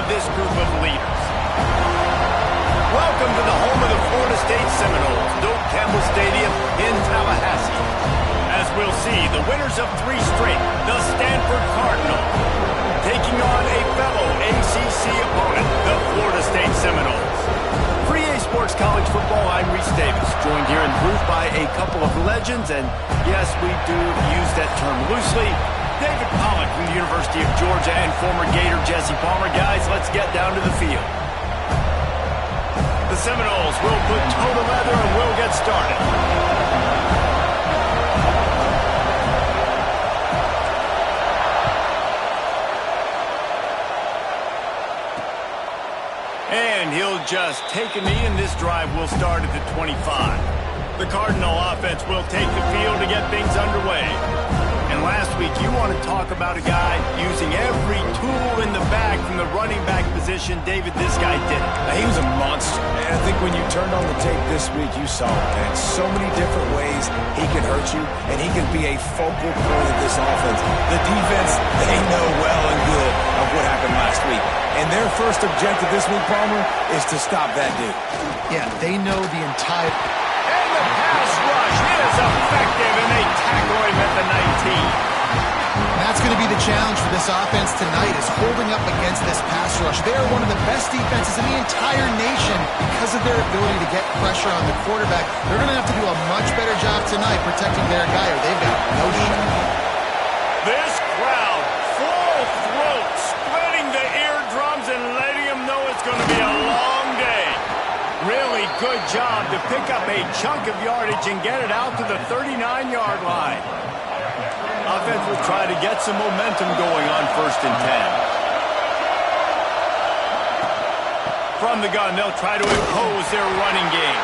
this group of leaders. Welcome to the home of the Florida State Seminoles, Doak Campbell Stadium in Tallahassee. As we'll see, the winners of 3 straight, the Stanford Cardinals, taking on a fellow ACC opponent, the Florida State Seminoles. For EA Sports College Football, I'm Reese Davis, joined here in the booth by a couple of legends, and yes, we do use that term loosely. David Pollack from the University of Georgia and former Gator Jesse Palmer. Guys, let's get down to the field. The Seminoles will put toe to leather and we'll get started. And he'll just take a knee, and this drive will start at the 25. The Cardinal offense will take the field to get things underway. And last week, you want to talk about a guy using every tool in the bag from the running back position. David, this guy did it. He was a monster, man. I think when you turned on the tape this week, you saw it, man. So many different ways he can hurt you, and he can be a focal point of this offense. The defense, they know well and good of what happened last week. And their first objective this week, Palmer, is to stop that dude. Yeah, they know the entire... And the pass rush is effective, and they tackle him at the 19. And that's going to be the challenge for this offense tonight, is holding up against this pass rush. They are one of the best defenses in the entire nation because of their ability to get pressure on the quarterback. They're going to have to do a much better job tonight protecting their guy, or they've got no shot. This crowd, full throat, splitting the eardrums and letting them know it's going to be a long day. Really good job to pick up a chunk of yardage and get it out to the 39-yard line. Offense will try to get some momentum going on 1st and 10. From the gun, they'll try to impose their running game.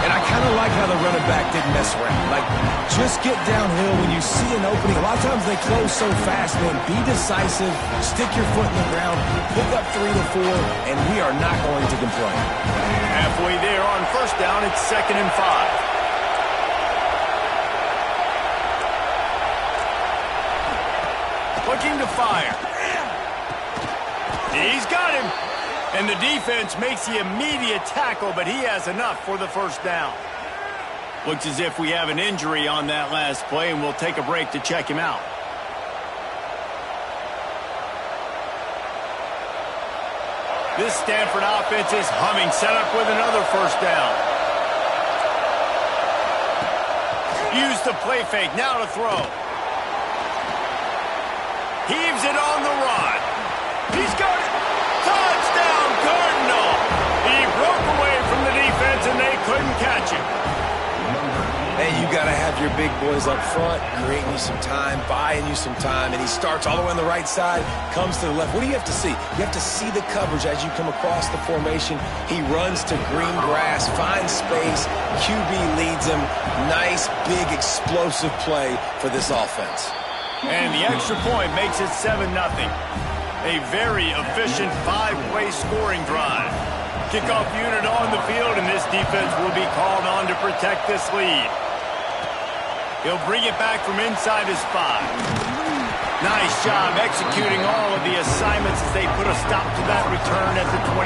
And I kind of like how the running back didn't mess around. Like, just get downhill when you see an opening. A lot of times they close so fast, man. Be decisive, stick your foot in the ground, pick up 3 to 4, and we are not going to complain. Halfway there on 1st down, it's 2nd and 5. Looking to fire. He's got him. And the defense makes the immediate tackle, but he has enough for the 1st down. Looks as if we have an injury on that last play, and we'll take a break to check him out. This Stanford offense is humming, set up with another 1st down. Use the play fake, now to throw. Heaves it on the run. He's got it. Touchdown, Cardinal. He broke away from the defense, and they couldn't catch him. Hey, you got to have your big boys up front, creating you some time, buying you some time, and he starts all the way on the right side, comes to the left. What do you have to see? You have to see the coverage as you come across the formation. He runs to green grass, finds space, QB leads him. Nice, big, explosive play for this offense. And the extra point makes it 7-0. A very efficient 5-play scoring drive. Kickoff unit on the field, and this defense will be called on to protect this lead. He'll bring it back from inside his 5. Nice job executing all of the assignments as they put a stop to that return at the 22.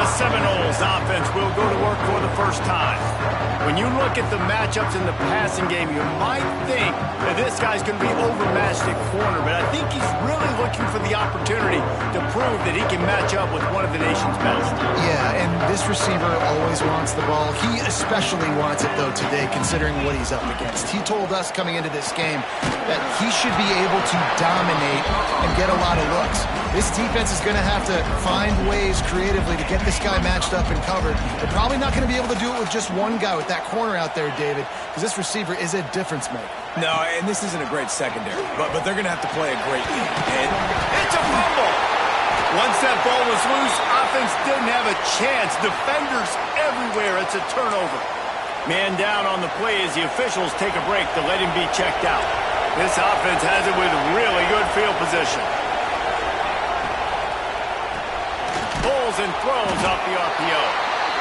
The Seminoles offense will go to work for the 1st time. When you look at the matchups in the passing game, you might think that this guy's going to be overmatched at corner, but I think he's really looking for the opportunity to prove that he can match up with one of the nation's best. Yeah, and this receiver always wants the ball. He especially wants it, though, today, considering what he's up against. He told us coming into this game that he should be able to dominate and get a lot of looks. This defense is going to have to find ways creatively to get this guy matched up and covered. They're probably not going to be able to do it with just one guy with that corner out there, David, because this receiver is a difference maker. No, and this isn't a great secondary, but they're going to have to play a great game. And it's a fumble. Once that ball was loose, offense didn't have a chance. Defenders everywhere. It's a turnover. Man down on the play as the officials take a break to let him be checked out. This offense has it with really good field position. Pulls and throws off the RPO.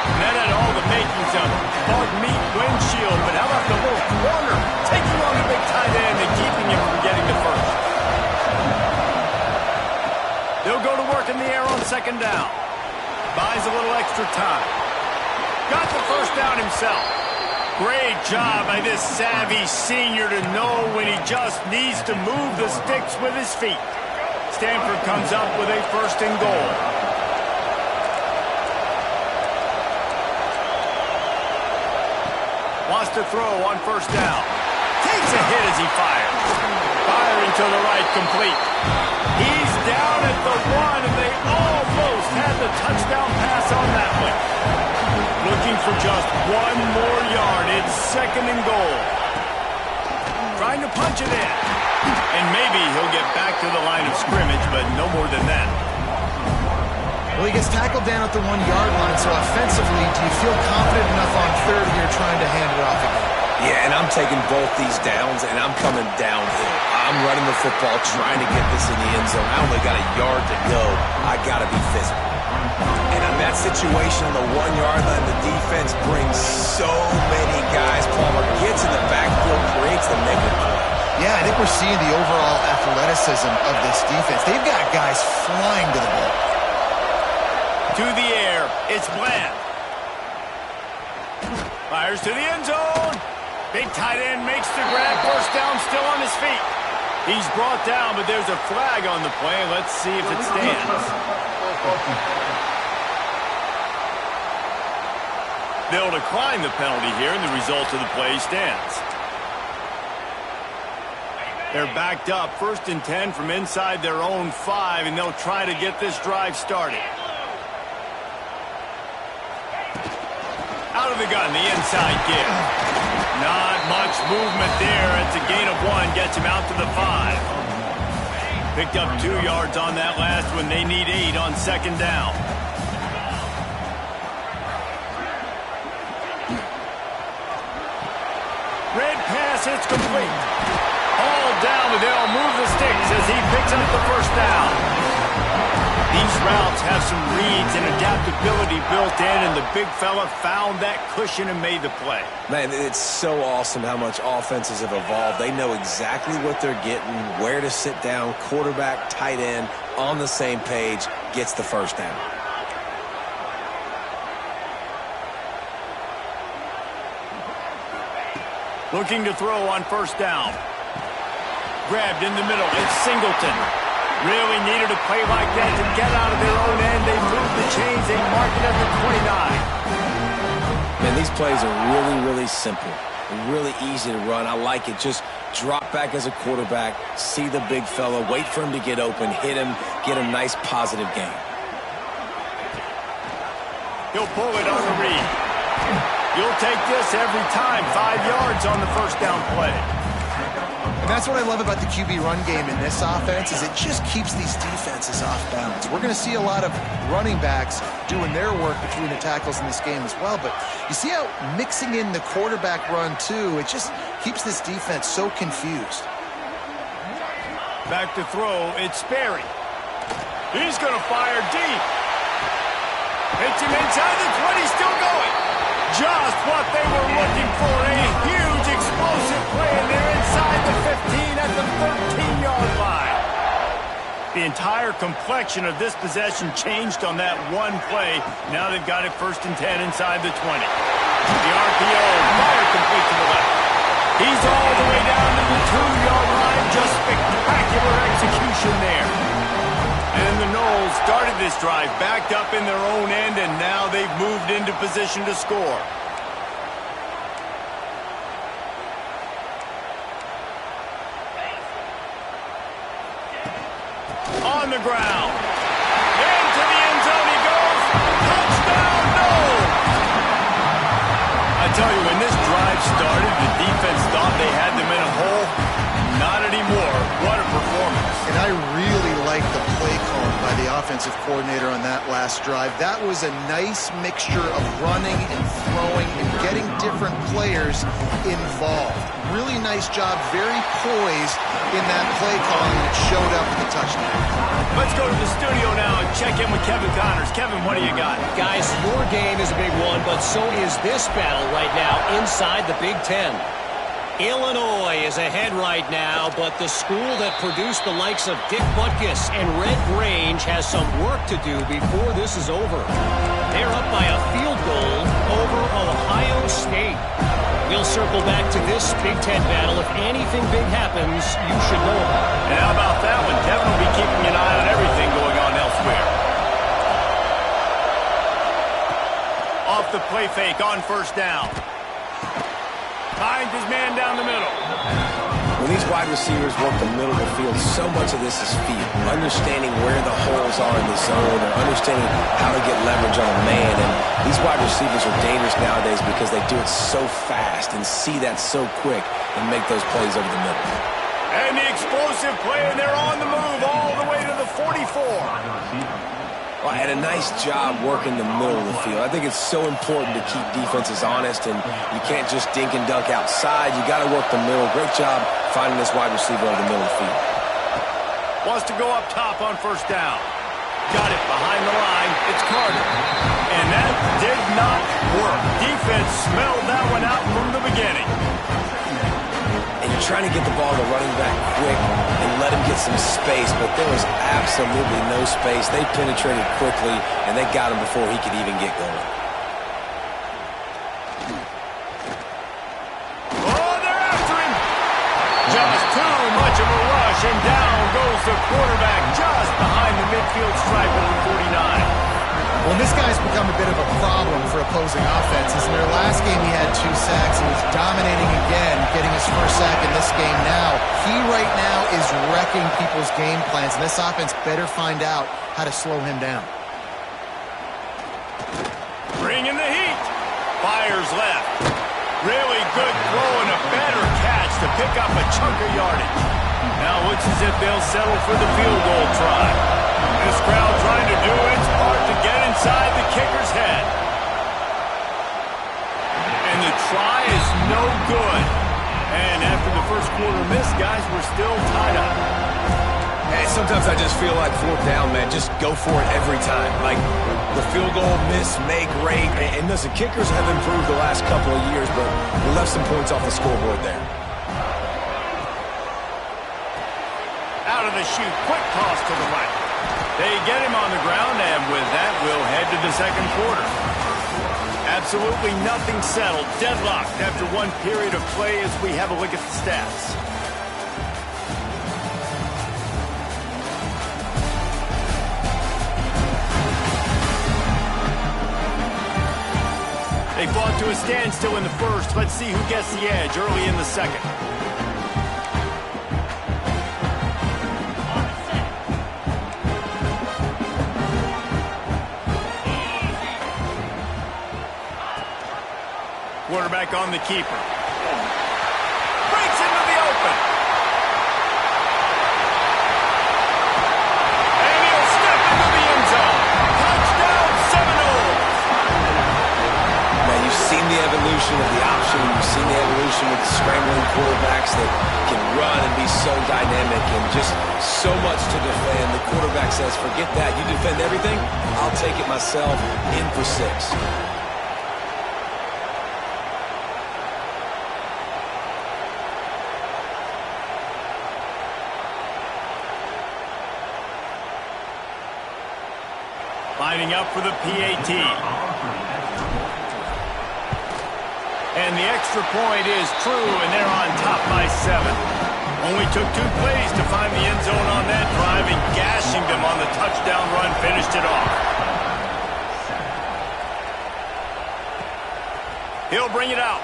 And that had all the makings of bug meat windshield, but how about the little corner taking on the big tight end and keeping him from getting the first? They'll go to second down. Buys a little extra time. Got the first down himself. Great job by this savvy senior to know when he just needs to move the sticks with his feet. Stanford comes up with a first and goal. Wants to throw on first down. Takes a hit as he fires. Firing to the right, complete. He's down at the 1, and they almost had the touchdown pass on that one. Looking for just one more yard. It's second and goal. Trying to punch it in. And maybe he'll get back to the line of scrimmage, but no more than that. Well, he gets tackled down at the 1-yard line, so offensively, do you feel confident enough on third here trying to hand it off again? Yeah, and I'm taking both these downs, and I'm coming downhill. I'm running the football, trying to get this in the end zone. I only got a yard to go. I got to be physical. And in that situation on the 1-yard line, the defense brings so many guys. Palmer gets in the backfield, creates the negative play. Yeah, I think we're seeing the overall athleticism of this defense. They've got guys flying to the ball. To the air, it's Bland. Fires to the end zone. Big tight end makes the grab. First down, still on his feet. He's brought down, but there's a flag on the play. Let's see if it stands. They'll decline the penalty here, and the result of the play stands. They're backed up, 1st and 10 from inside their own 5, and they'll try to get this drive started. Out of the gun, the inside give. Not much movement there. It's a gain of 1, gets him out to the 5. Picked up 2 yards on that last one. They need 8 on second down. Red pass, it's complete. All down, but they'll move the sticks as he picks up the first down. These routes have some reads and adaptability built in, and the big fella found that cushion and made the play. Man, it's so awesome how much offenses have evolved. They know exactly what they're getting, where to sit down, quarterback, tight end, on the same page, gets the first down. Looking to throw on first down. Grabbed in the middle. It's Singleton. Really needed a play like that to get out of their own end. They move the chains. They mark it at the 29. Man, these plays are really, really simple. Really easy to run. I like it. Just drop back as a quarterback, see the big fella, wait for him to get open, hit him, get a nice positive gain. He'll pull it on the read. You'll take this every time. 5 yards on the first down play. And that's what I love about the QB run game in this offense is it just keeps these defenses off balance. We're going to see a lot of running backs doing their work between the tackles in this game as well. But you see how mixing in the quarterback run too, it just keeps this defense so confused. Back to throw, it's Sperry. He's going to fire deep. Hits him inside the 20, still going. Just what they were looking for, a huge explosive play, and they're inside the 15 at the 13-yard line. The entire complexion of this possession changed on that one play. Now they've got it 1st and 10 inside the 20. The RPO, fire complete to the left. He's all the way down to the 2-yard line. Just spectacular execution there. And the Noles started this drive backed up in their own end, and now they've moved into position to score. On the ground. Into the end zone he goes. Touchdown, Noles! I tell you, when this drive started, the defense thought they had them in a hole. Not anymore. What a performance. And I really like the play call by the offensive coordinator on that last drive. That was a nice mixture of running and throwing and getting different players involved. Really nice job, very poised in that play call, and it showed up in the touchdown. Let's go to the studio now and check in with Kevin Connors. Kevin, what do you got? Guys, your game is a big one, but so is this battle right now inside the Big Ten. Illinois is ahead right now, but the school that produced the likes of Dick Butkus and Red Grange has some work to do before this is over. They're up by a field goal over Ohio State. We'll circle back to this Big Ten battle. If anything big happens, you should know about it. And how about that one? Kevin will be keeping an eye on everything going on elsewhere. Off the play fake on first down. Finds his man down the middle. When these wide receivers work the middle of the field, so much of this is feel. Understanding where the holes are in the zone or understanding how to get leverage on a man. And these wide receivers are dangerous nowadays because they do it so fast and see that so quick and make those plays over the middle. And the explosive play, and they're on the move all the way to the 44. Well, and a nice job working the middle of the field. I think it's so important to keep defenses honest, and you can't just dink and dunk outside. You got to work the middle. Great job finding this wide receiver over the middle of the field. Wants to go up top on first down. Got it behind the line. It's Carter. And that did not work. Defense smelled that one out from the beginning. And you're trying to get the ball to running back quick and let him get some space, but there was absolutely no space. They penetrated quickly, and they got him before he could even get going. Oh, they're after him. Just too much of a rush, and down goes the quarterback just behind the midfield stripe of the 49. Well, this guy's become a bit of a problem for opposing offenses. In their last game, he had 2 sacks. He was dominating again, getting his first sack in this game now. He right now is wrecking people's game plans, and this offense better find out how to slow him down. Bringing the heat. Fires left. Really good throw and a better catch to pick up a chunk of yardage. Now it looks as if they'll settle for the field goal try. This crowd trying to do its part to get inside the kicker's head. And the try is no good. And after the first quarter miss, guys, we're still tied up. Hey, sometimes I just feel like fourth down, man. Just go for it every time. Like the field goal miss, make great. And listen, kickers have improved the last couple of years, but we left some points off the scoreboard there. Out of the chute, quick toss to the right. They get him on the ground, and with that, we'll head to the second quarter. Absolutely nothing settled. Deadlocked after one period of play as we have a look at the stats. They fought to a standstill in the first. Let's see who gets the edge early in the second. Quarterback on the keeper. Breaks into the open. And he'll step into the end zone. Touchdown, Seminoles. Now, you've seen the evolution of the option. You've seen the evolution with scrambling quarterbacks that can run and be so dynamic and just so much to defend. The quarterback says, forget that. You defend everything, I'll take it myself. In for 6. Lining up for the PAT. And the extra point is true, and they're on top by 7. Only took 2 plays to find the end zone on that drive, and gashing them on the touchdown run finished it off. He'll bring it out.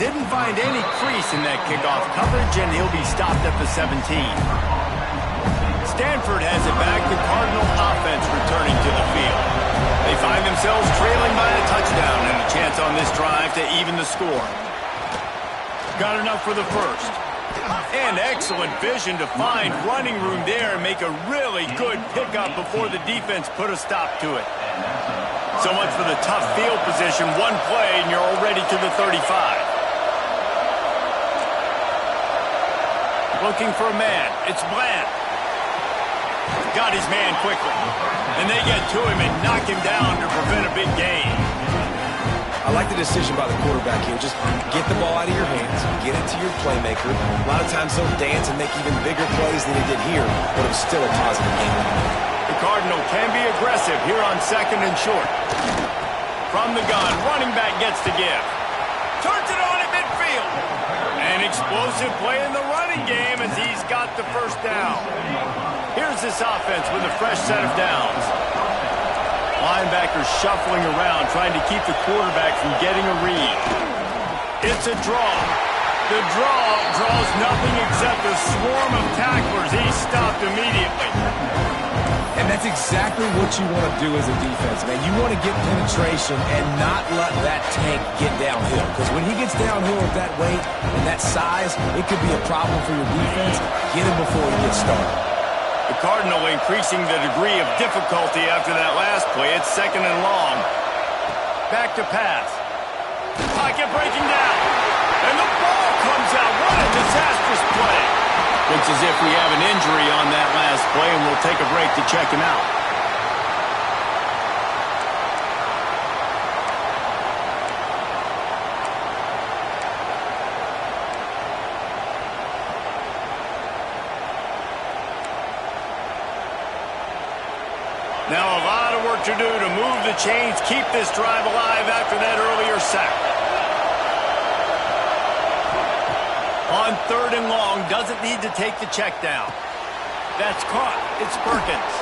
Didn't find any crease in that kickoff coverage, and he'll be stopped at the 17. Stanford has it back. The Cardinal offense returning to the field. They find themselves trailing by a touchdown and a chance on this drive to even the score. Got enough for the first. And excellent vision to find running room there and make a really good pickup before the defense put a stop to it. So much for the tough field position. One play and you're already to the 35. Looking for a man. It's Bland. Got his man quickly. And they get to him and knock him down to prevent a big gain. I like the decision by the quarterback here. Just get the ball out of your hands, get it to your playmaker. A lot of times they'll dance and make even bigger plays than he did here, but it was still a positive game. The Cardinal can be aggressive here on 2nd and short. From the gun, running back gets to give. Turns it on at midfield. An explosive play in the running game as he's got the first down. Here's this offense with a fresh set of downs. Linebackers shuffling around, trying to keep the quarterback from getting a read. It's a draw. The draw draws nothing except a swarm of tacklers. He's stopped immediately. And that's exactly what you want to do as a defense, man. You want to get penetration and not let that tank get downhill. Because when he gets downhill with that weight and that size, it could be a problem for your defense. Get him before he gets started. The Cardinal increasing the degree of difficulty after that last play. It's 2nd and long. Back to pass. Pocket breaking down. And the ball comes out. What a disastrous play. Looks as if we have an injury on that last play, and we'll take a break to check him out. Now a lot of work to do to move the chains, keep this drive alive after that earlier sack. On 3rd and long, doesn't need to take the check down. That's caught. It's Perkins.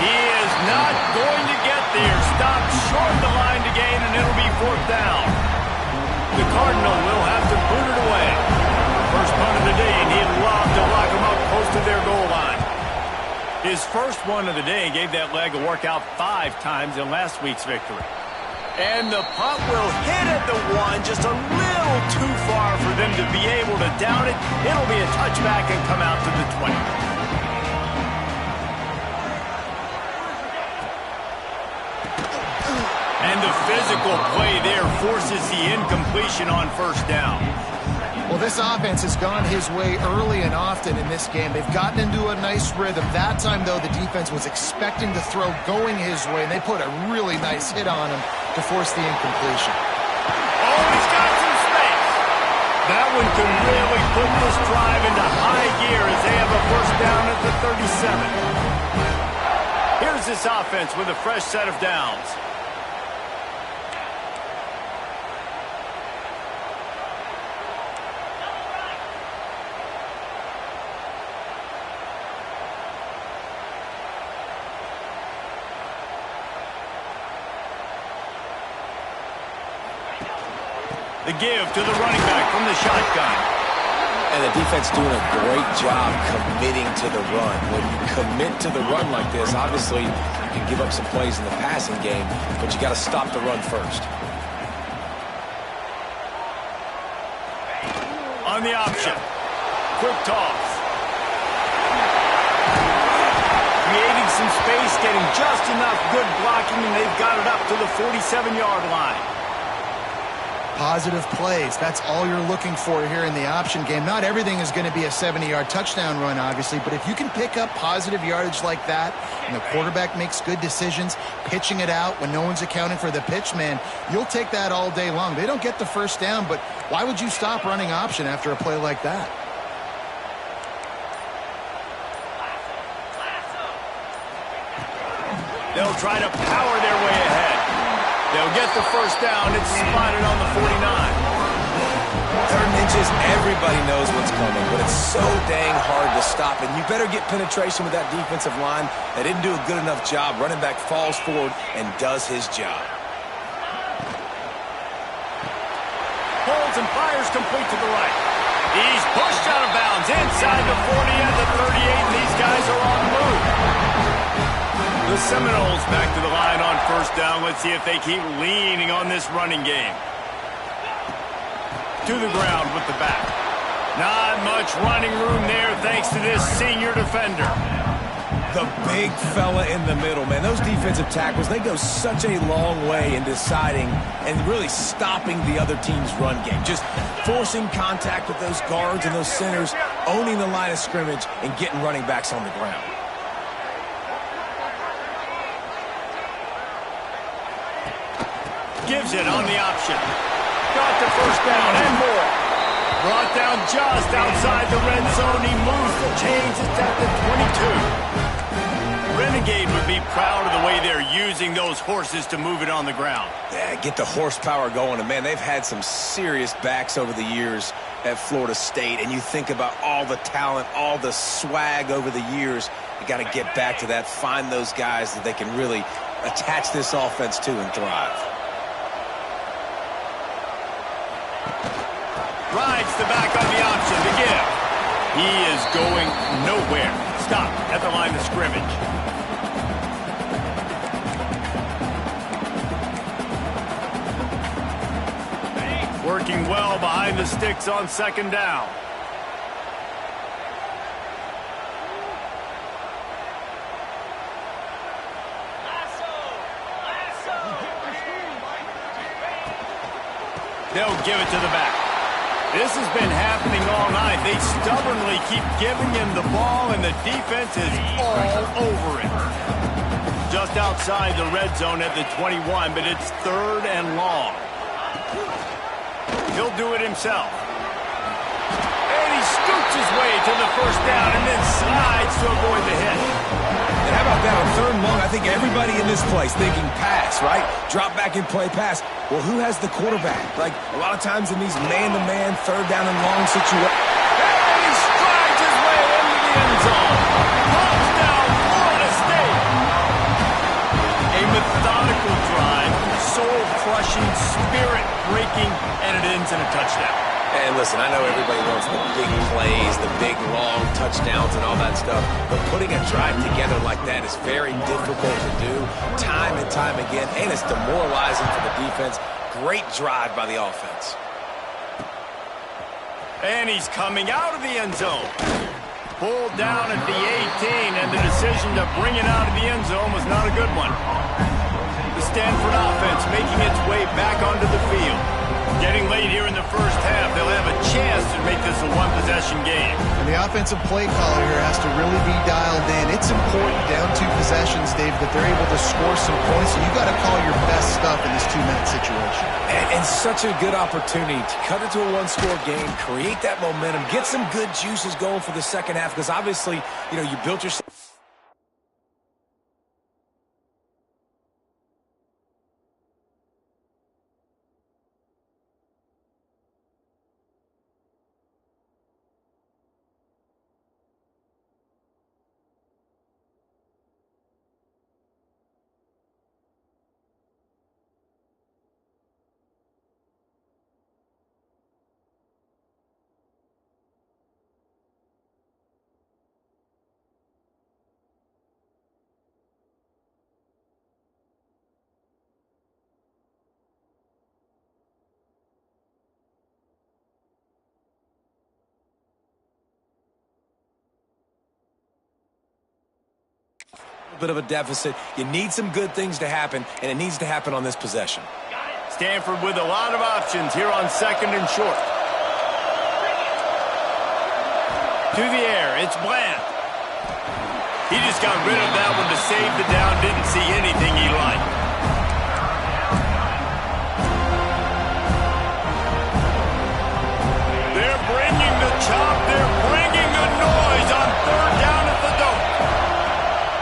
He is not going to get there. Stopped short the line to gain, and it'll be 4th down. The Cardinal will have to boot it away. First punt of the day, and he'd love to lock them up close to their goal line. His first one of the day gave that leg a workout 5 times in last week's victory. And the punt will hit at the 1, just a little too far for them to be able to down it. It'll be a touchback and come out to the 20. And the physical play there forces the incompletion on 1st down. Well, this offense has gone his way early and often in this game. They've gotten into a nice rhythm. That time, though, the defense was expecting the throw going his way, and they put a really nice hit on him to force the incompletion. Oh, he's got some space. That one can really put this drive into high gear as they have a first down at the 37. Here's this offense with a fresh set of downs. The give to the running back from the shotgun. And the defense doing a great job committing to the run. When you commit to the run like this, obviously you can give up some plays in the passing game, but you got to stop the run first. On the option. Quick toss. Creating some space, getting just enough good blocking, and they've got it up to the 47-yard line. Positive plays. That's all you're looking for here in the option game. Not everything is going to be a 70-yard touchdown run, obviously, but if you can pick up positive yardage like that and the quarterback makes good decisions, pitching it out when no one's accounting for the pitch, man, you'll take that all day long. They don't get the first down, but why would you stop running option after a play like that? They'll try to power their way ahead. They'll get the first down. It's spotted on the 49. 3rd inches, everybody knows what's coming, but it's so dang hard to stop. And you better get penetration with that defensive line. They didn't do a good enough job. Running back falls forward and does his job. Pulls and fires complete to the right. He's pushed out of bounds inside the 40 at the 38, and these guys are on the move. The Seminoles back to the line on first down. Let's see if they keep leaning on this running game. To the ground with the back. Not much running room there thanks to this senior defender. The big fella in the middle, man. Those defensive tackles, they go such a long way in deciding and really stopping the other team's run game. Just forcing contact with those guards and those centers, owning the line of scrimmage, and getting running backs on the ground. Gives it on the option. Got the first down and more. Brought down just outside the red zone. He moves the chains. It's at the 22. Renegade would be proud of the way they're using those horses to move it on the ground. Yeah, get the horsepower going. And, man, they've had some serious backs over the years at Florida State. And you think about all the talent, all the swag over the years. You got to get back to that, find those guys that they can really attach this offense to and thrive. Rides the back on the option to give. He is going nowhere. Stop at the line of scrimmage. Working well behind the sticks on second down. They'll give it to the back. This has been happening all night. They stubbornly keep giving him the ball, and the defense is all over it. Just outside the red zone at the 21, but it's 3rd and long. He'll do it himself. And he scoots his way to the first down and then slides to avoid the hit. And how about that on 3rd and long? I think everybody in this place thinking pass, right? Drop back and play pass. Well, who has the quarterback? Like, a lot of times in these man-to-man, 3rd down and long situations. And he strides his way into the end zone. Touchdown, Florida State. A methodical drive, soul-crushing, spirit-breaking, and it ends in a touchdown. And listen, I know everybody wants the big plays, the big, long touchdowns and all that stuff, but putting a drive together like that is very difficult to do time and time again, and it's demoralizing for the defense. Great drive by the offense. And he's coming out of the end zone. Pulled down at the 18, and the decision to bring it out of the end zone was not a good one. The Stanford offense making its way back onto the field. Getting late here in the first half, they'll have a chance to make this a one-possession game. And the offensive play caller here has to really be dialed in. It's important down 2 possessions, Dave, that they're able to score some points. So you got to call your best stuff in this 2-minute situation. And such a good opportunity to cut it to a 1-score game, create that momentum, get some good juices going for the second half, because obviously, you know, you built yourself. Bit of a deficit. You need some good things to happen, and it needs to happen on this possession. Stanford with a lot of options here on 2nd and short. To the air, it's Bland. He just got rid of that one to save the down, didn't see anything he liked. They're bringing the chop, they're bringing the noise on 3rd down at the Dome.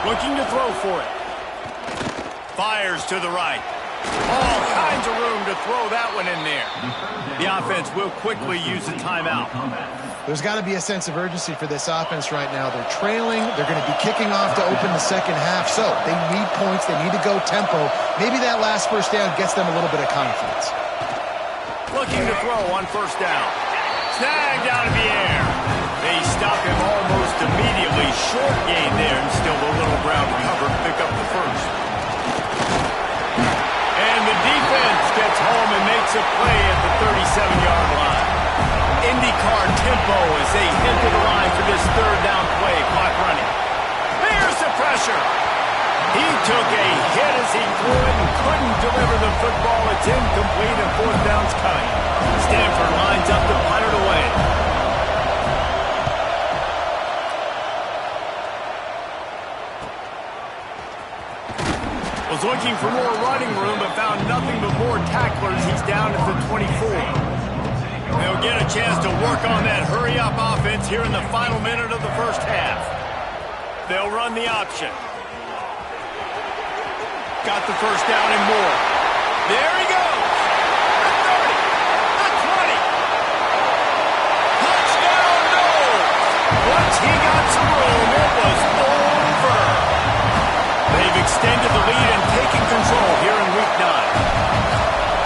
Looking to throw for it. Fires to the right. All kinds of room to throw that one in there. The offense will quickly use a timeout. There's got to be a sense of urgency for this offense right now. They're trailing. They're going to be kicking off to open the second half. So they need points. They need to go tempo. Maybe that last first down gets them a little bit of confidence. Looking to throw on 1st down. Snagged out of the air. They stop him almost immediately. Short gain there, and still a little ground to cover to pick up the first. And the defense gets home and makes a play at the 37-yard line. IndyCar tempo as they head to the line for this 3rd down play. Clock running. There's the pressure. He took a hit as he threw it and couldn't deliver the football. It's incomplete and 4th down's coming. Stanford lines up to punt it away. Was Looking for more running room, but found nothing but more tacklers. He's down at the 24. They'll get a chance to work on that hurry-up offense here in the final minute of the first half. They'll run the option. Got the first down and more. There he goes. The 30, the 20. Touchdown, no! Once he got some room, it was over. They've extended the lead and taken control here in Week 9.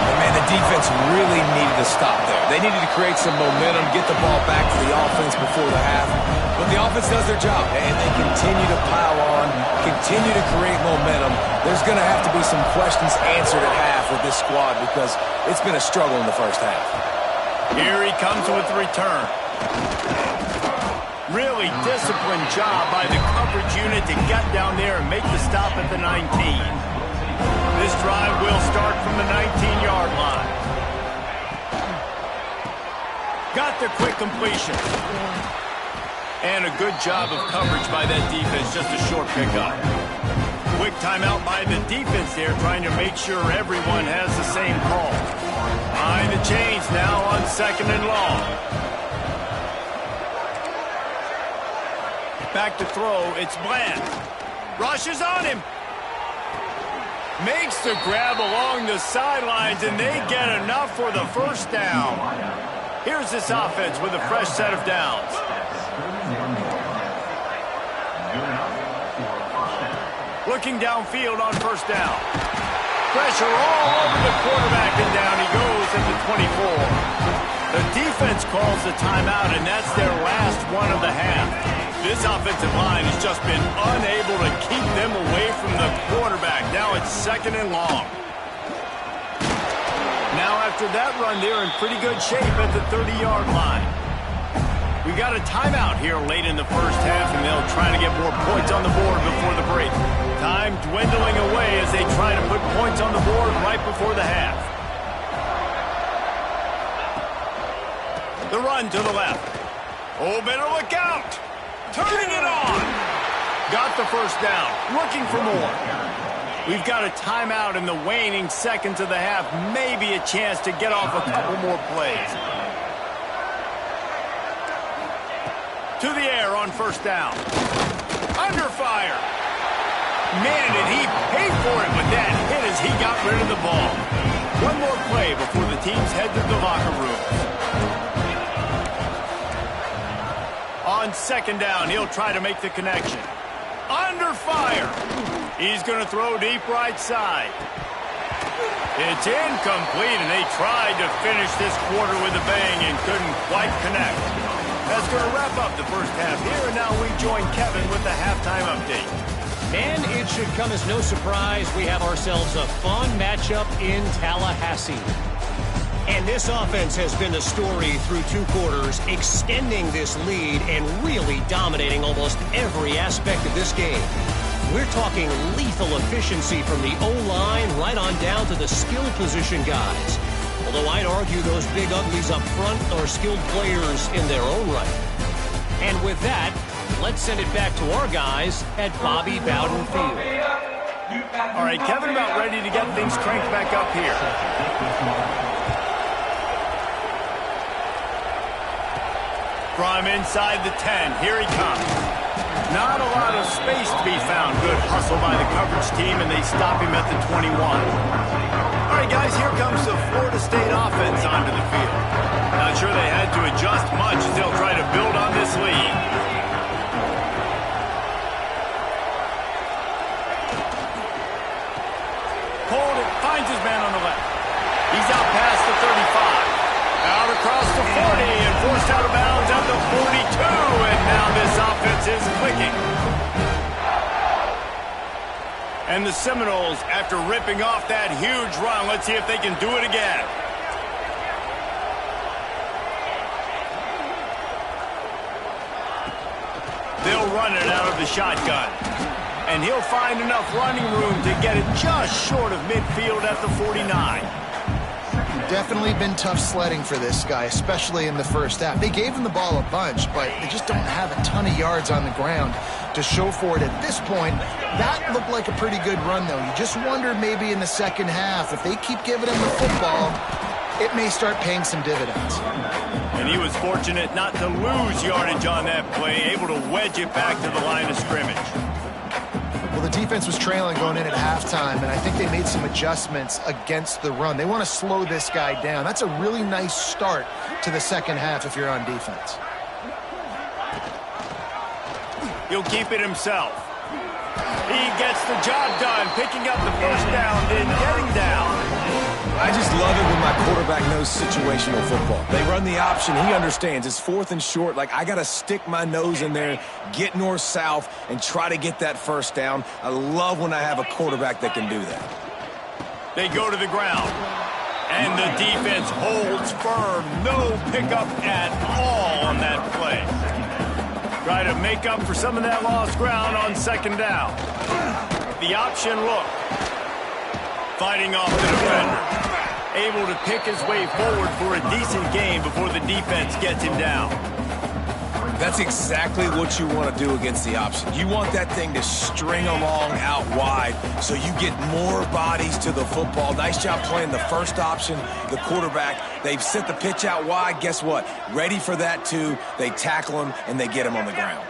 And man, the defense really needed to stop there. They needed to create some momentum, get the ball back to the offense before the half. But the offense does their job, and they continue to pile on, continue to create momentum. There's going to have to be some questions answered at half with this squad because it's been a struggle in the first half. Here he comes with the return. Really disciplined job by the coverage unit to get down there and make the stop at the 19. This drive will start from the 19-yard line. Got the quick completion. And a good job of coverage by that defense, just a short pickup. Quick timeout by the defense there, trying to make sure everyone has the same call. Behind the chains now on 2nd and long. Back to throw, it's Bland. Rushes on him. Makes the grab along the sidelines, and they get enough for the first down. Here's this offense with a fresh set of downs. Looking downfield on first down. Pressure all over the quarterback, and down he goes at the 24. The defense calls the timeout, and that's their last one of the half. This offensive line has just been unable to keep them away from the quarterback. Now it's 2nd and long. Now after that run, they're in pretty good shape at the 30-yard line. We got a timeout here late in the first half, and they'll try to get more points on the board before the break. Time dwindling away as they try to put points on the board right before the half. The run to the left. Oh, better look out. Turning it on. Got the first down. Looking for more. We've got a timeout in the waning seconds of the half. Maybe a chance to get off a couple more plays. To the air on first down. Under fire. Man, did he pay for it with that hit as he got rid of the ball. One more play before the teams head to the locker room. On 2nd down, he'll try to make the connection. Under fire. He's going to throw deep right side. It's incomplete, and they tried to finish this quarter with a bang and couldn't quite connect. That's going to wrap up the first half here, and now we join Kevin with the halftime update. And it should come as no surprise we have ourselves a fun matchup in Tallahassee. And this offense has been the story through 2 quarters, extending this lead and really dominating almost every aspect of this game. We're talking lethal efficiency from the O-line right on down to the skill position guys. Although I'd argue those big uglies up front are skilled players in their own right. And with that, let's send it back to our guys at Bobby Bowden Field. All right, Kevin, about ready to get things cranked back up here. From inside the 10, here he comes. Not a lot of space to be found. Good hustle by the coverage team, and they stop him at the 21. All right, guys, here comes the Florida State offense onto the field. Not sure they had to adjust much as they'll try to build on this lead. Hold it, finds his man on the left. He's out past the 35. Out across the 40 and forced out of bounds at the 42. And now this offense is clicking. And the Seminoles, after ripping off that huge run, let's see if they can do it again. They'll run it out of the shotgun. And he'll find enough running room to get it just short of midfield at the 49. Definitely been tough sledding for this guy, especially in the first half. They gave him the ball a bunch, but they just don't have a ton of yards on the ground to show for it at this point. That looked like a pretty good run, though. You just wonder maybe in the second half, if they keep giving him the football, it may start paying some dividends. And he was fortunate not to lose yardage on that play, able to wedge it back to the line of scrimmage. Well, the defense was trailing going in at halftime, and I think they made some adjustments against the run. They want to slow this guy down. That's a really nice start to the second half if you're on defense. He'll keep it himself. He gets the job done, picking up the first down, then getting down. I just love it when my quarterback knows situational football. They run the option. He understands. It's 4th and short. Like, I got to stick my nose in there, get north-south, and try to get that first down. I love when I have a quarterback that can do that. They go to the ground, and the defense holds firm. No pickup at all on that play. Try to make up for some of that lost ground on second down. The option look. Fighting off the defender. Able to pick his way forward for a decent gain before the defense gets him down. That's exactly what you want to do against the option. You want that thing to string along out wide so you get more bodies to the football. Nice job playing the first option, the quarterback. They've sent the pitch out wide. Guess what? Ready for that too. They tackle him and they get him on the ground.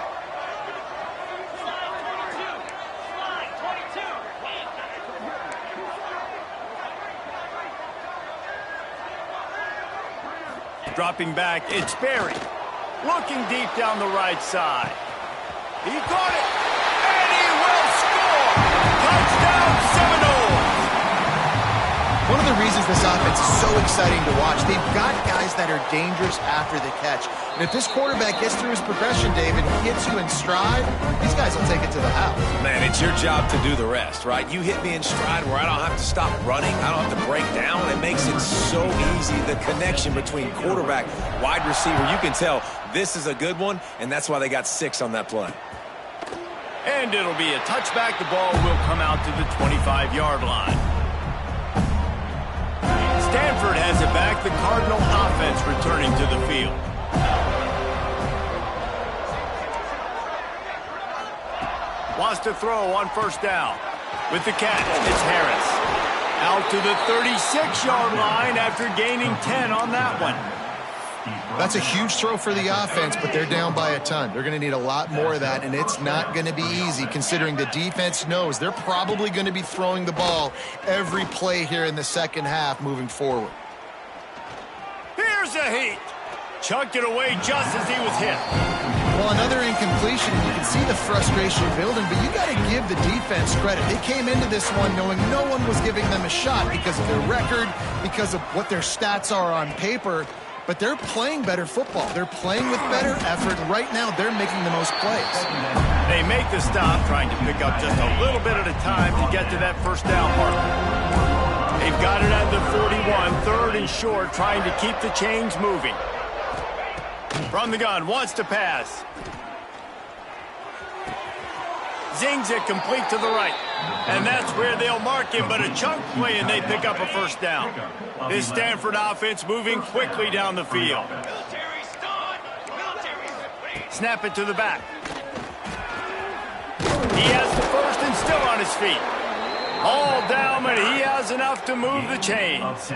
Dropping back, it's Berry. Looking deep down the right side. He caught it, and he will score! Touchdown Seminoles! One of the reasons this offense is so exciting to watch, they've got guys that are dangerous after the catch. And if this quarterback gets through his progression, David, hits you in stride, these guys will take it to the house. Man, it's your job to do the rest, right? You hit me in stride where I don't have to stop running. I don't have to break down. It makes it so easy. The connection between quarterback, wide receiver, you can tell this is a good one, and that's why they got 6 on that play. And it'll be a touchback. The ball will come out to the 25-yard line. Stanford has it back. The Cardinal offense returning to the field. Wants to throw on first down. With the catch, it's Harris. Out to the 36-yard line after gaining 10 on that one. That's a huge throw for the offense, but they're down by a ton. They're going to need a lot more of that, and it's not going to be easy considering the defense knows they're probably going to be throwing the ball every play here in the second half moving forward. Here's a heat. Chucked it away just as he was hit. Well, another incompletion, and you can see the frustration building, but you got to give the defense credit. They came into this one knowing no one was giving them a shot because of their record, because of what their stats are on paper. But they're playing better football. They're playing with better effort. Right now, they're making the most plays. They make the stop, trying to pick up just a little bit at a time to get to that first down marker. They've got it at the 41, 3rd and short, trying to keep the chains moving. From the gun, wants to pass. Zings it complete to the right. And that's where they'll mark him, but a chunk play, and they pick up a first down. This Stanford offense moving quickly down the field. Snap it to the back. He has the first and still on his feet. All down, but he has enough to move the chains.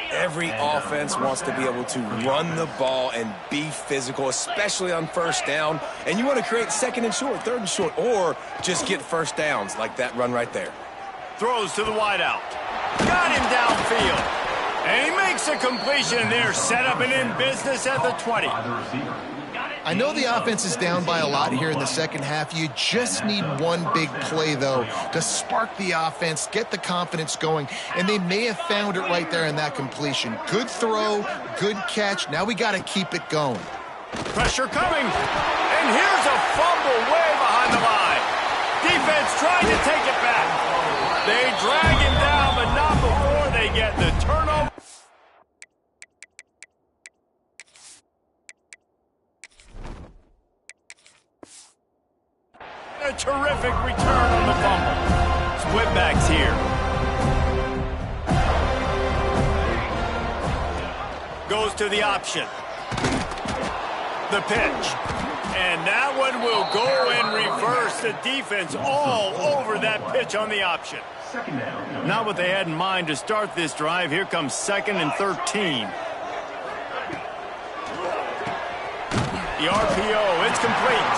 Every offense wants to be able to run the ball and be physical, especially on first down. And you want to create 2nd and short, 3rd and short, or just get first downs like that run right there. Throws to the wideout. Got him downfield. And he makes a completion there. Set up and in business at the 20. I know the offense is down by a lot here in the second half. You just need one big play, though, to spark the offense, get the confidence going, and they may have found it right there in that completion. Good throw, good catch. Now we got to keep it going. Pressure coming, and here's a fumble way behind the line. Defense trying to take it back. They drag him down, but not before they get the turnover. A terrific return on the fumble. Split backs here. Goes to the option. The pitch. And that one will go in reverse. The defense all over that pitch on the option. Not what they had in mind to start this drive. Here comes 2nd and 13. The RPO, it's complete.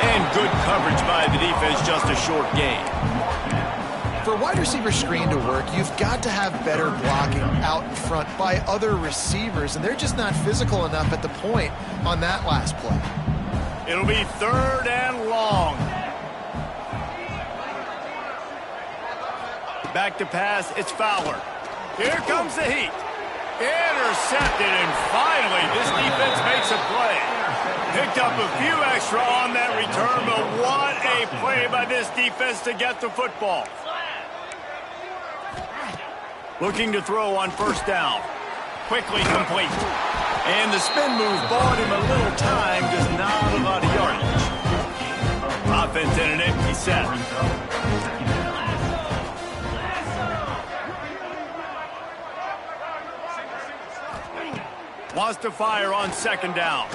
And good coverage by the defense, just a short gain. For a wide receiver screen to work, you've got to have better blocking out in front by other receivers, and they're just not physical enough at the point on that last play. It'll be 3rd and long. Back to pass, it's Fowler. Here comes the heat. Intercepted, and finally this defense makes a play. Picked up a few extra on that return, but what a play by this defense to get the football. Looking to throw on 1st down. Quickly complete. And the spin move bought him a little time, just not a lot of yardage. Offense in an empty set. Wants to fire on 2nd down.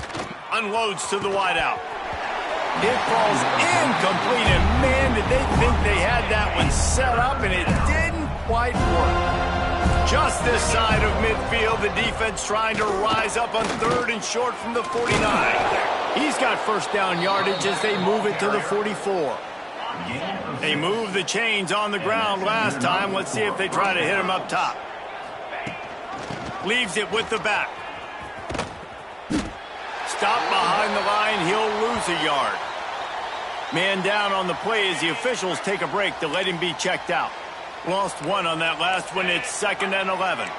Unloads to the wideout. It falls incomplete, and man, did they think they had that one set up, and it didn't quite work. Just this side of midfield, the defense trying to rise up on 3rd and short from the 49. He's got 1st down yardage as they move it to the 44. They moved the chains on the ground last time. Let's see if they try to hit him up top. Leaves it with the back. Stop behind the line, he'll lose a yard. Man down on the play as the officials take a break to let him be checked out. Lost 1 on that last one. It's 2nd and 11.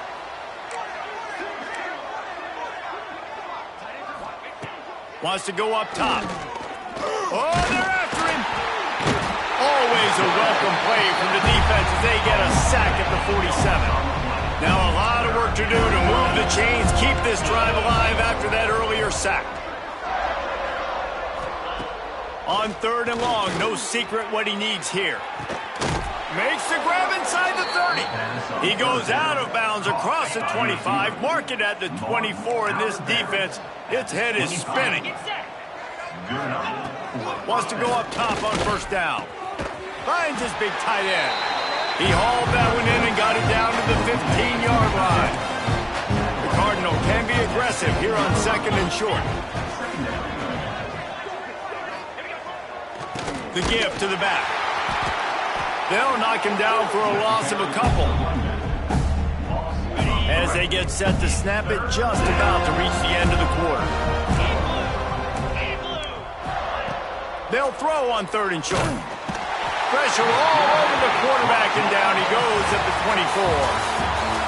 Wants to go up top. Oh, they're after him. Always a welcome play from the defense as they get a sack at the 47. Now a lot of work to do to move the chains, keep this drive alive after that earlier sack. On 3rd and long, no secret what he needs here. Makes the grab inside the 30. He goes out of bounds across the 25. Mark it at the 24, and this defense, its head is spinning. Wants to go up top on 1st down. Finds his big tight end. He hauled that one in and got it down to the 15-yard line. The Cardinal can be aggressive here on 2nd and short. The give to the back. They'll knock him down for a loss of a couple. As they get set to snap it, just about to reach the end of the quarter. They'll throw on 3rd and short. Pressure all over the quarterback, and down he goes at the 24.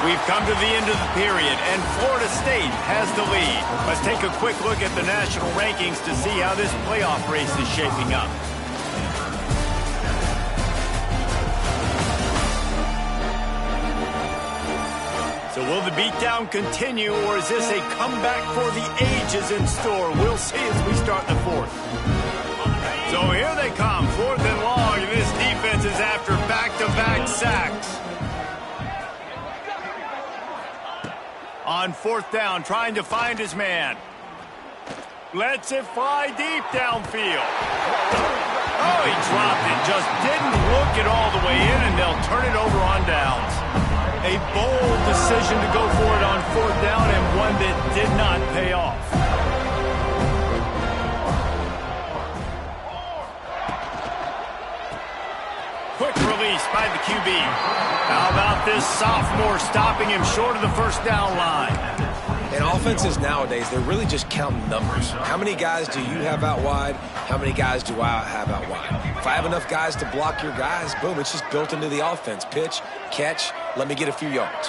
We've come to the end of the period, and Florida State has the lead. Let's take a quick look at the national rankings to see how this playoff race is shaping up. So will the beatdown continue, or is this a comeback for the ages in store? We'll see as we start the 4th. So here they come, 4th and long, and this defense is after back-to-back sacks. On 4th down, trying to find his man. Lets it fly deep downfield. Oh, he dropped it, just didn't look it all the way in, and they'll turn it over on downs. A bold decision to go for it on 4th down, and one that did not pay off. Quick release by the QB. How about this sophomore stopping him short of the 1st down line? And offenses nowadays, they're really just counting numbers. How many guys do you have out wide? How many guys do I have out wide? If I have enough guys to block your guys, boom, it's just built into the offense. Pitch, catch, let me get a few yards.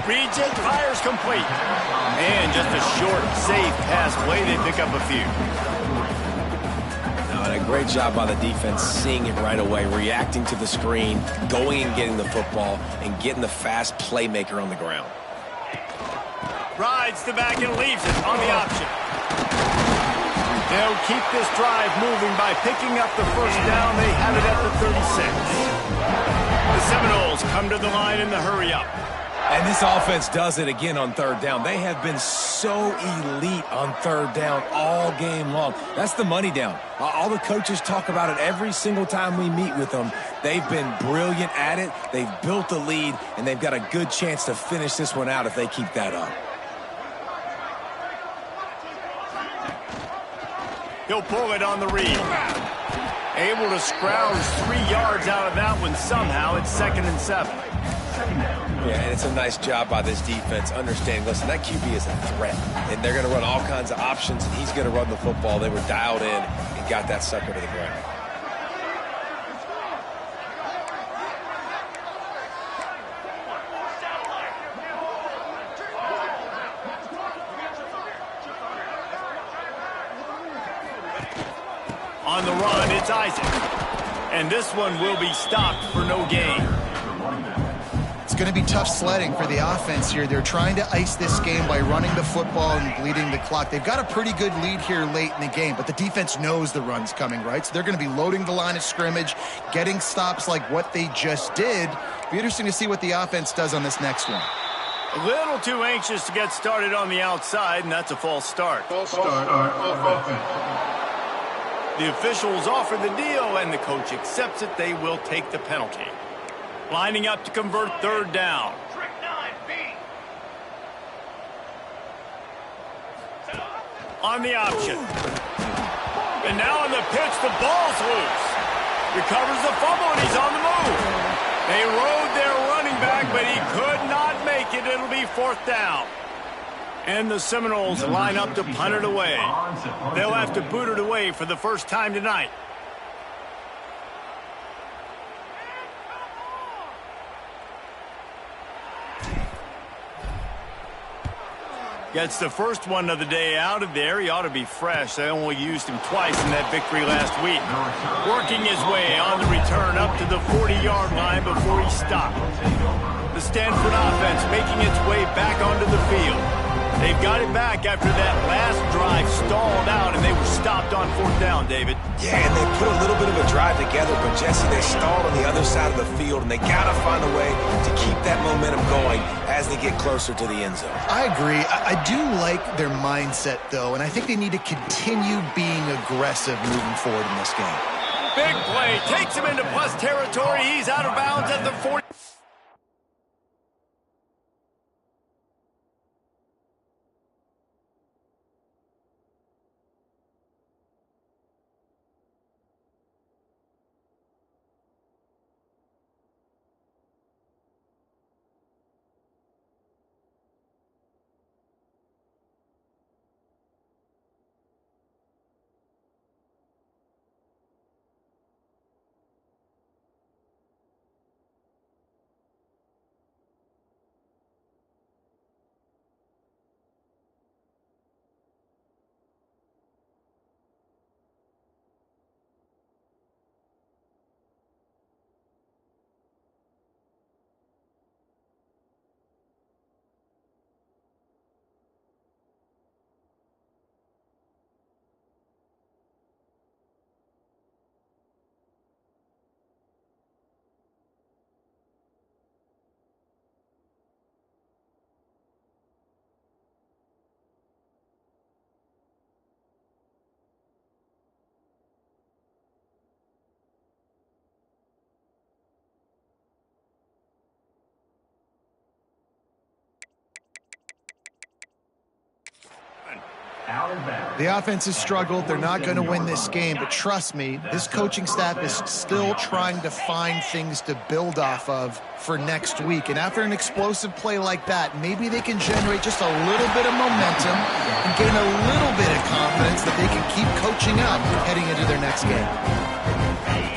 Reads it, fires complete. And just a short, safe pass play. They pick up a few. A great job by the defense, seeing it right away, reacting to the screen, going and getting the football, and getting the fast playmaker on the ground. Rides the back and leaves it on the option. They'll keep this drive moving by picking up the 1st down. They have it at the 36. The Seminoles come to the line in the hurry-up. And this offense does it again on third down. They have been so elite on third down all game long. That's the money down. All the coaches talk about it every single time we meet with them. They've been brilliant at it. They've built a lead, and they've got a good chance to finish this one out if they keep that up. He'll pull it on the read. Able to scrounge 3 yards out of that one somehow. It's 2nd and 7. Yeah, and it's a nice job by this defense understanding, listen, that QB is a threat, and they're going to run all kinds of options, and he's going to run the football. They were dialed in and got that sucker to the ground. On the run, it's Isaac. And this one will be stopped for no gain. It's going to be tough sledding for the offense here. They're trying to ice this game by running the football and bleeding the clock. They've got a pretty good lead here late in the game, but the defense knows the run's coming, right? So they're going to be loading the line of scrimmage, getting stops like what they just did. Be interesting to see what the offense does on this next one. A little too anxious to get started on the outside, and that's a false start. False start on offense. The officials offer the deal, and the coach accepts it. They will take the penalty. Lining up to convert third down. On the option. And now on the pitch, the ball's loose. Recovers the fumble, and he's on the move. They rode their running back, but he could not make it. It'll be 4th down. And the Seminoles line up to punt it away. They'll have to boot it away for the first time tonight. Gets the first one of the day out of there. He ought to be fresh. They only used him twice in that victory last week. Working his way on the return up to the 40-yard line before he stopped. The Stanford offense making its way back onto the field. They've got it back after that last drive stalled out, and they were stopped on 4th down, David. Yeah, and they put a little bit of a drive together, but, Jesse, they stalled on the other side of the field, and they got to find a way to keep that momentum going as they get closer to the end zone. I agree. I do like their mindset, though, and I think they need to continue being aggressive moving forward in this game. Big play. Takes him into plus territory. He's out of bounds at the 40. The offense has struggled. They're not going to win this game, but trust me, this coaching staff is still trying to find things to build off of for next week. And after an explosive play like that, maybe they can generate just a little bit of momentum and gain a little bit of confidence that they can keep coaching up heading into their next game.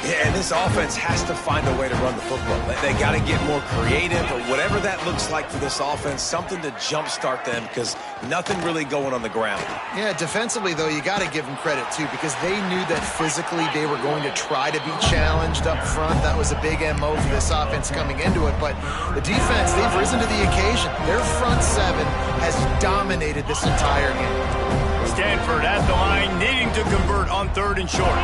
Yeah, and this offense has to find a way to run the football. They got to get more creative, or whatever that looks like for this offense, something to jumpstart them, because nothing really going on the ground. Yeah, defensively, though, you got to give them credit, too, because they knew that physically they were going to try to be challenged up front. That was a big MO for this offense coming into it. But the defense, they've risen to the occasion. Their front seven has dominated this entire game. Stanford at the line, needing to convert on 3rd and short.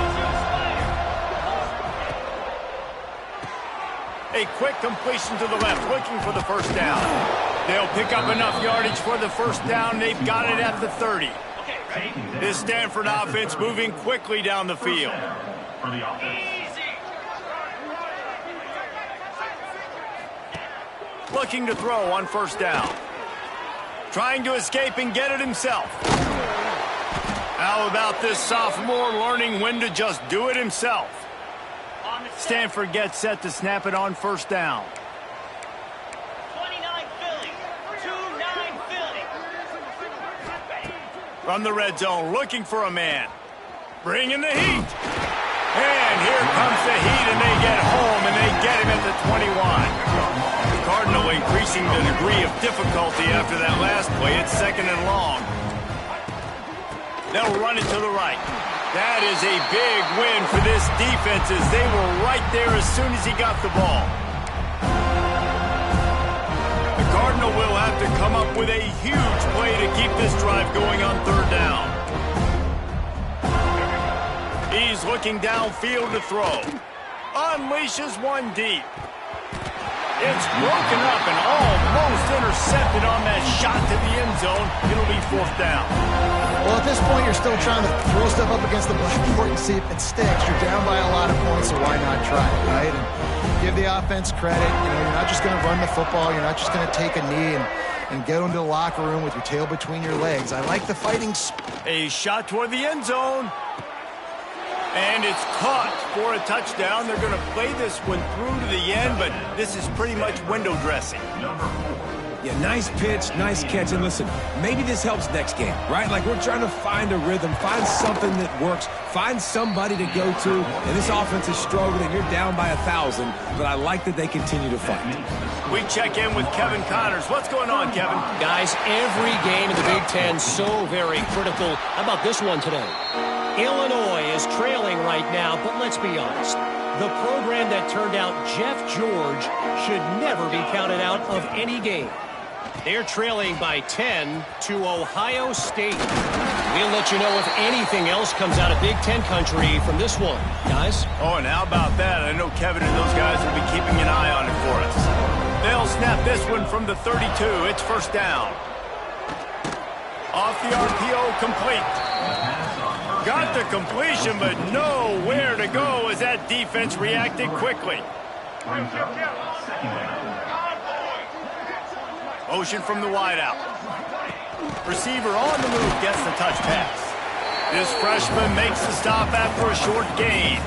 A quick completion to the left, looking for the first down. They'll pick up enough yardage for the first down. They've got it at the 30. This Stanford offense moving quickly down the field. Looking to throw on first down. Trying to escape and get it himself. How about this sophomore learning when to just do it himself? Stanford gets set to snap it on first down. 29 Philly. 2-9 Philly. From the red zone, looking for a man. Bringing the heat. And here comes the heat, and they get home, and they get him at the 21. The Cardinal increasing the degree of difficulty after that last play. It's second and long. They'll run it to the right. That is a big win for this defense as they were right there as soon as he got the ball. The Cardinal will have to come up with a huge play to keep this drive going on third down. He's looking downfield to throw. Unleashes one deep. It's broken up and almost intercepted on that shot to the end zone. It'll be fourth down. Well, at this point, you're still trying to throw stuff up against the blackboard and see if it sticks. You're down by a lot of points, so why not try it, right? And give the offense credit. You know, you're not just going to run the football. You're not just going to take a knee and get into the locker room with your tail between your legs. I like the fighting. A shot toward the end zone. And it's caught for a touchdown. They're going to play this one through to the end, but this is pretty much window dressing. Yeah, nice pitch, nice catch. And listen, maybe this helps next game, right? Like we're trying to find a rhythm, find something that works, find somebody to go to. And this offense is struggling. You're down by 1,000, but I like that they continue to fight. We check in with Kevin Connors. What's going on, Kevin? Guys, every game in the Big Ten so very critical. How about this one today? Illinois is trailing right now, but let's be honest. The program that turned out Jeff George should never be counted out of any game. They're trailing by 10 to Ohio State. We'll let you know if anything else comes out of Big Ten country from this one, guys. Oh, and how about that? I know Kevin and those guys will be keeping an eye on it for us. They'll snap this one from the 32. It's first down. Off the RPO, complete. Got the completion, but nowhere to go as that defense reacted quickly. Motion from the wideout. Receiver on the move gets the touch pass. This freshman makes the stop after a short gain.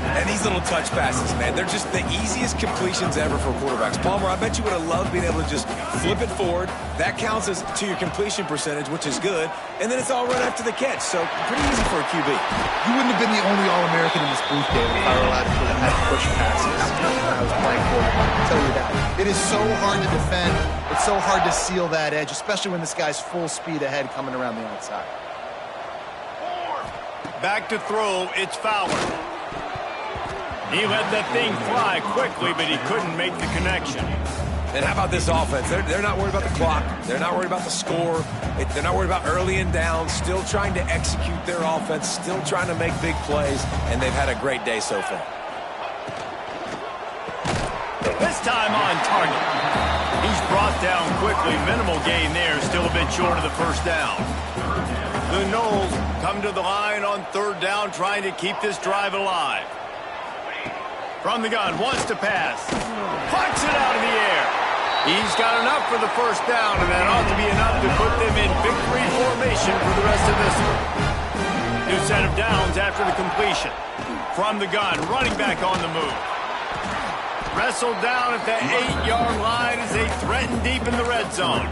And these little touch passes, man, they're just the easiest completions ever for quarterbacks. Palmer, I bet you would have loved being able to just flip it forward. That counts as to your completion percentage, which is good. And then it's all right after the catch, so pretty easy for a QB. You wouldn't have been the only All-American in this booth, David, if I were allowed to put that push passes when I was playing quarterback. I'll tell you that. It is so hard to defend. It's so hard to seal that edge, especially when this guy's full speed ahead coming around the outside. Back to throw, it's Fowler. He let that thing fly quickly, but he couldn't make the connection. And how about this offense? They're not worried about the clock. They're not worried about the score. They're not worried about early and down. Still trying to execute their offense. Still trying to make big plays. And they've had a great day so far. This time on target. He's brought down quickly. Minimal gain there. Still a bit short of the first down. The Noles come to the line on third down, trying to keep this drive alive. From the gun, wants to pass. Plucks it out of the air. He's got enough for the first down, and that ought to be enough to put them in victory formation for the rest of this one. New set of downs after the completion. From the gun, running back on the move. Wrestled down at the 8-yard line as they threaten deep in the red zone.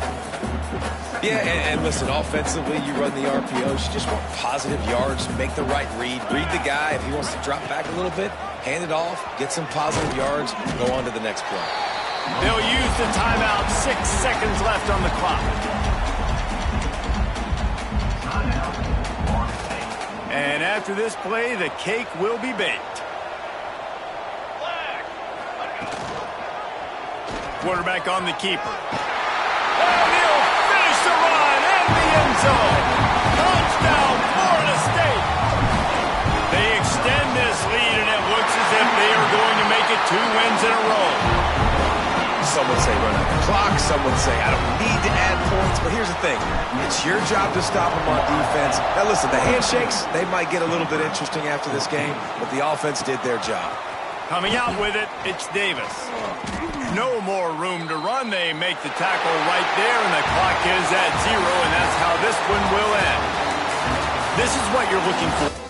Yeah, and listen, offensively, you run the RPOs. You just want positive yards, make the right read. Read the guy. If he wants to drop back a little bit, hand it off, get some positive yards, go on to the next play. They'll use the timeout. 6 seconds left on the clock. And after this play, the cake will be baked. Quarterback on the keeper. And he'll finish the run in the end zone. Touchdown, Florida State. They extend this lead, and it looks as if they are going to make it 2 wins in a row. Some would say run out the clock. Some would say I don't need to add points. But here's the thing. It's your job to stop them on defense. Now, listen, the handshakes, they might get a little bit interesting after this game, but the offense did their job. Coming out with it, it's Davis. No more room to run. They make the tackle right there, and the clock is at 0, and that's how this one will end. This is what you're looking for.